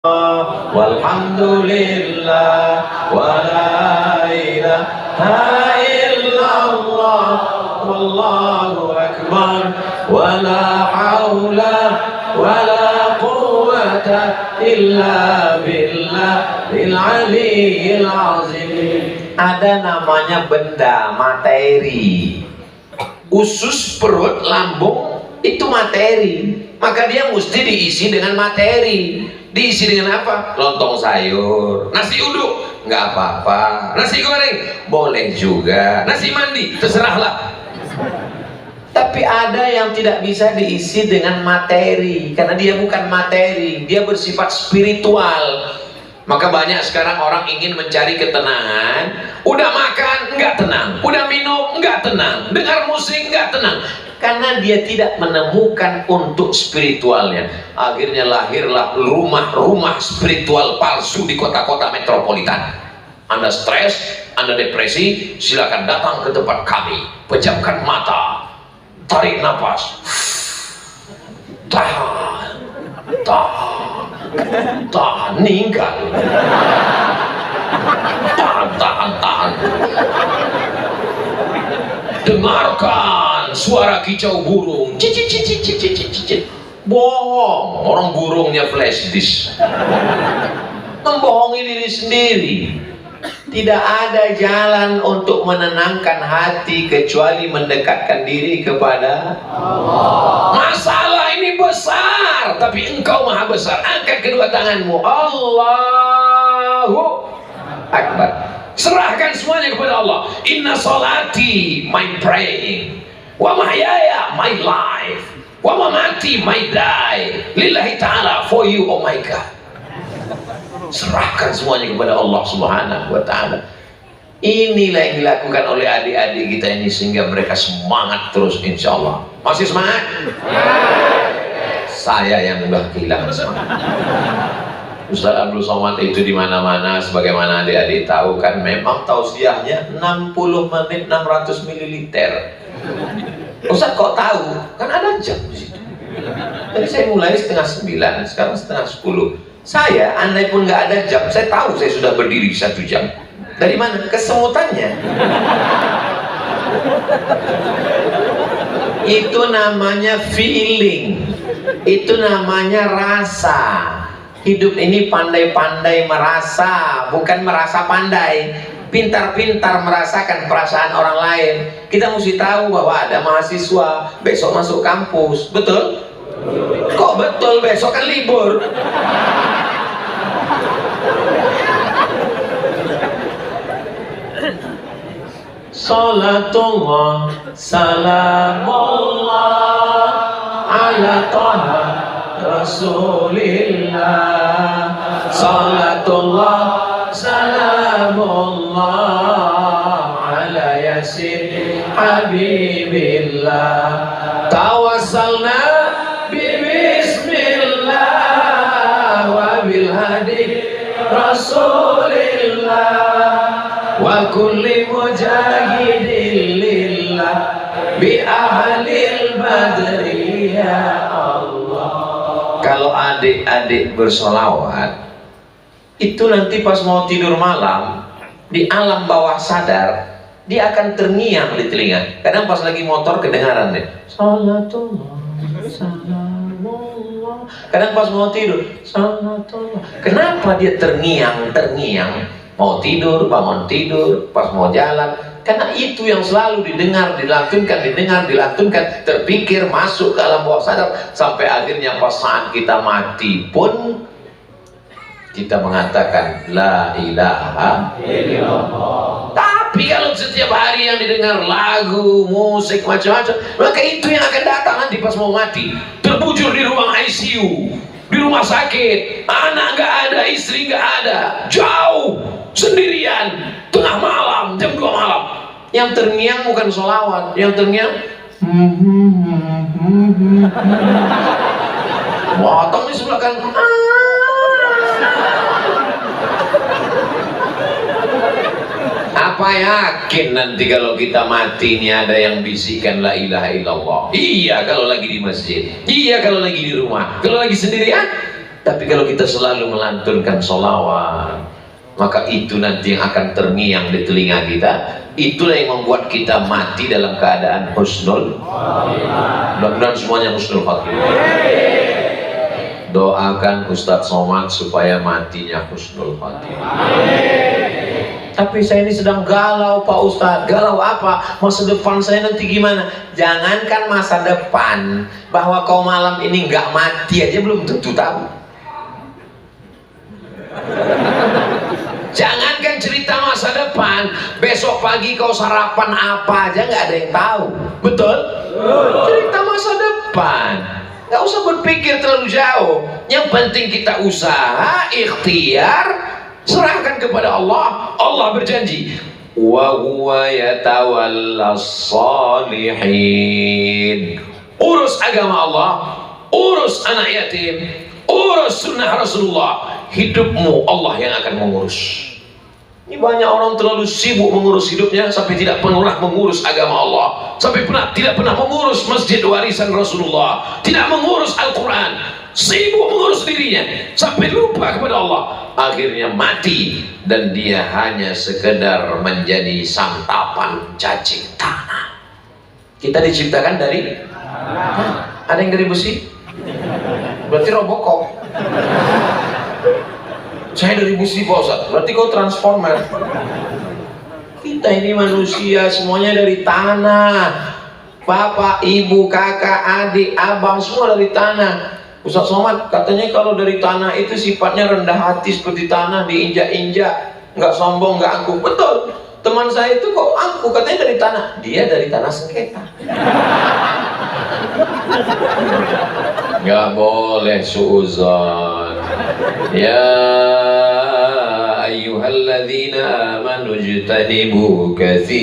walhamdulillah wala ilaha illallah wallahu akbar wala haula wala quwwata illa billahil aliyyil azim. Ada namanya benda materi. Usus, perut, lambung itu materi, maka dia mesti diisi dengan materi. Diisi dengan apa? Lontong sayur, nasi uduk, nggak apa-apa. Nasi goreng, boleh juga. Nasi mandi, terserahlah. Tapi ada yang tidak bisa diisi dengan materi, karena dia bukan materi, dia bersifat spiritual. Maka banyak sekarang orang ingin mencari ketenangan. Udah makan, nggak tenang. Udah minum, nggak tenang. Dengar musik, nggak tenang. Karena dia tidak menemukan untuk spiritualnya. Akhirnya lahirlah rumah-rumah spiritual palsu di kota-kota metropolitan. Anda stres, Anda depresi, silakan datang ke tempat kami. Pejamkan mata, tarik nafas, tahan, meninggal, tahan. Dengarkan suara kicau burung, cicit. Bohong, orang burungnya flash disk. Membohongi diri sendiri. Tidak ada jalan untuk menenangkan hati kecuali mendekatkan diri kepada Allah. Masalah ini besar, tapi Engkau maha besar. Angkat kedua tanganmu, Allahu Akbar. Serahkan semuanya kepada Allah. Inna salati, my praying, wa mahyaya, my life, wa mamati, my die, lillahi ta'ala, for you, oh my God. Serahkan semuanya kepada Allah Subhanahu wa ta'ala. Inilah yang dilakukan oleh adik-adik kita ini sehingga mereka semangat terus, insya Allah. Masih semangat? Saya yang udah kehilangan semangat. Ustaz Abdul Somad itu di mana-mana, sebagaimana adik-adik tahu kan, memang tausiahnya 60 menit 600 ml. Ustaz kok tahu? Kan ada jam di situ. Tadi saya mulai 8:30, sekarang 8:30. Saya, andai pun nggak ada jam, saya tahu saya sudah berdiri 1 jam. Dari mana? Kesemutannya. Itu namanya feeling. Itu namanya rasa. Hidup ini pandai-pandai merasa, bukan merasa pandai. Pintar-pintar merasakan perasaan orang lain. Kita mesti tahu bahwa ada mahasiswa besok masuk kampus, betul? Kok betul? Besok kan libur. Salatullah salamullah ala taha rasulillah. Salatullah salamullah ala yasin habibillah. Tawassalna bismillah wa bil hadi rasulillah wa kulli mujahidin lillah bi ahlil badri ya Allah. Kalau adik-adik bersolawat itu nanti pas mau tidur malam di alam bawah sadar dia akan terngiang di telinga. Kadang pas lagi motor kedengaran deh salatullah salamullah. Kadang pas mau tidur salatullah. Kenapa dia terngiang? Mau tidur, bangun tidur, pas mau jalan. Karena itu yang selalu didengar, dilantunkan, terpikir, masuk ke alam bawah sadar. Sampai akhirnya pas saat kita mati pun kita mengatakan la ilaha illallah. Tapi kalau setiap hari yang didengar lagu, musik, macam-macam, maka itu yang akan datang nanti pas mau mati. Terbujur di ruang ICU, di rumah sakit, anak nggak ada, istri nggak ada, jauh, sendirian, tengah malam, jam 2 malam. Yang terngiang bukan sholawat, yang terngiang potong di sebelah kan. Apa yakin nanti kalau kita mati ini ada yang bisikan la ilaha illallah? Iya kalau lagi di masjid, iya kalau lagi di rumah. Kalau lagi sendirian, Tapi kalau kita selalu melantunkan sholawat, maka itu nanti yang akan terngiang di telinga kita. Itulah yang membuat kita mati dalam keadaan husnul khatimah. Mudah-mudahan semuanya husnul khatimah. Doakan Ustadz Somad supaya matinya husnul khatimah. Tapi saya ini sedang galau Pak Ustadz. Galau apa? Masa depan saya nanti gimana? Jangankan masa depan, bahwa kau malam ini nggak mati aja belum tentu tahu. Jangankan cerita masa depan, besok pagi kau sarapan apa aja nggak ada yang tahu. Betul? Cerita masa depan, nggak usah berpikir terlalu jauh. Yang penting kita usaha, ikhtiar, serahkan kepada Allah. Allah berjanji, wa huwa yatawallas shalihin. Urus agama Allah, urus anak yatim, urus sunnah Rasulullah. Hidupmu Allah yang akan mengurus. Ini banyak orang terlalu sibuk mengurus hidupnya sampai tidak pernah mengurus agama Allah, sampai tidak pernah mengurus masjid warisan Rasulullah, tidak mengurus Al-Quran, sibuk mengurus dirinya sampai lupa kepada Allah. Akhirnya mati dan dia hanya sekedar menjadi santapan cacing tanah. Kita diciptakan dari ada yang dari besi, berarti Robocop. Saya dari besi Pak Ustaz, berarti kau transformer. Kita ini manusia semuanya dari tanah. Bapak, ibu, kakak, adik, abang semua dari tanah. Ustaz Somad katanya kalau dari tanah itu sifatnya rendah hati seperti tanah, diinjak-injak, nggak sombong, nggak angkuh. Betul. Teman saya itu kok angkuh, katanya dari tanah. Dia dari tanah sengketa. Nggak boleh suuzon. Ya ayyuhalladzina amanu ijtanibu katsir